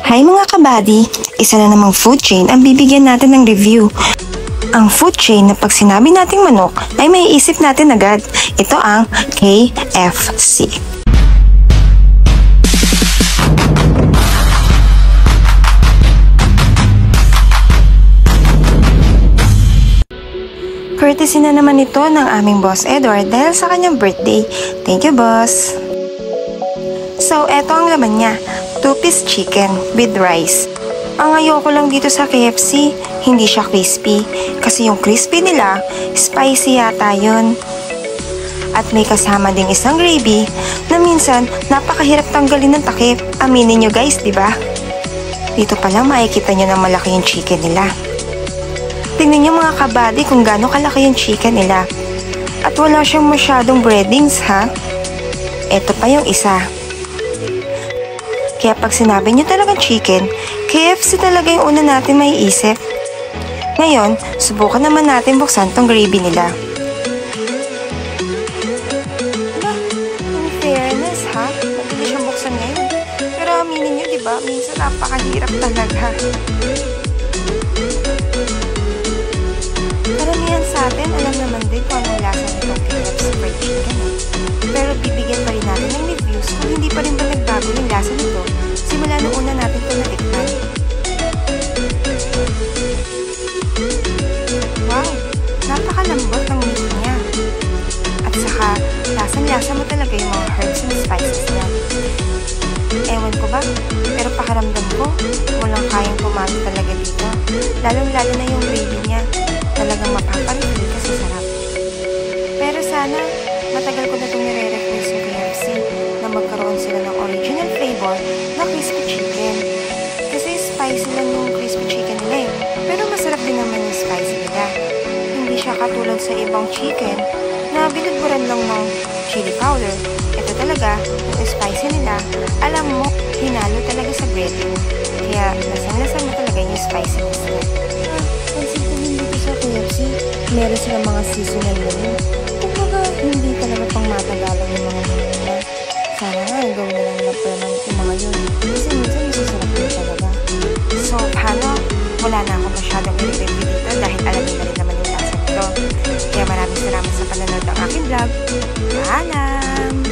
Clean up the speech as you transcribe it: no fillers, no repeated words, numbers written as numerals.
Hi mga kabady! Isa na namang food chain ang bibigyan natin ng review. Ang food chain na pag sinabi nating manok ay maiisip natin agad. Ito ang KFC. Courtesy na naman ito ng aming boss Edward dahil sa kanyang birthday. Thank you, boss! So, eto ang laman niya. 2-piece chicken with rice. Ang ayoko lang dito sa KFC, hindi siya crispy. Kasi yung crispy nila, spicy yata yun. At may kasama ding isang gravy na minsan napakahirap tanggalin ng takip. Aminin nyo guys, di ba? Dito pa lang makikita nyo na malaki yung chicken nila. Tingnan nyo mga kabady kung gaano kalaki yung chicken nila. At wala siyang masyadong breadings ha. Ito pa yung isa. Kaya pag sinabi nyo talagang chicken, KFC talaga yung una natin maiisip. Ngayon, subukan naman natin buksan tong gravy nila. In fairness ha, madali siyang buksan ngayon. Pero aminin nyo diba, minsan napakahirap talaga. Karamihan sa atin, alam naman din kung anong lasa nitong KFC fried chicken. Pero bibigyan pa rin natin ng reviews kung hindi pa rin ba nagbago yung lasa nito simula nung una natin ito natikman. Wow! Napakalambot ng meat niya. At saka, lasang-lasa mo talaga yung mga herbs and spices niya. Ewan ko ba, pero pakaramdam ko, walang kayang pumato talaga dito. Lalong-lalo na yung gravy niya. Talagang mapaparifil ka sa sarap. Pero sana, matagal ko na itong nire-request sa KFC na magkaroon sila ng original flavor na crispy chicken. Kasi spicy lang yung crispy chicken nila eh. Pero masarap din naman yung spicy nila. Hindi siya katulad sa ibang chicken na binudburan lang ng chili powder. Ito talaga, yung spicy nila, alam mo, hinalo talaga sa breading. Kaya lasang-lasa mo talaga yung spiciness nila. Pansin ko hindi ko sa KFC, meron silang mga seasonal menu. Kumbaga, hindi talaga pang matagalang yung mga menu nila. Sana nga, gawin na lang nila permanent yung mga yun. Kasi minsan masasarap din talaga. So, paano? Wala na ako masyadong i-review dito dahil alam nyo na rin naman yung lasa nito. Kaya maraming salamat sa panonood ng aking vlog. Paalam!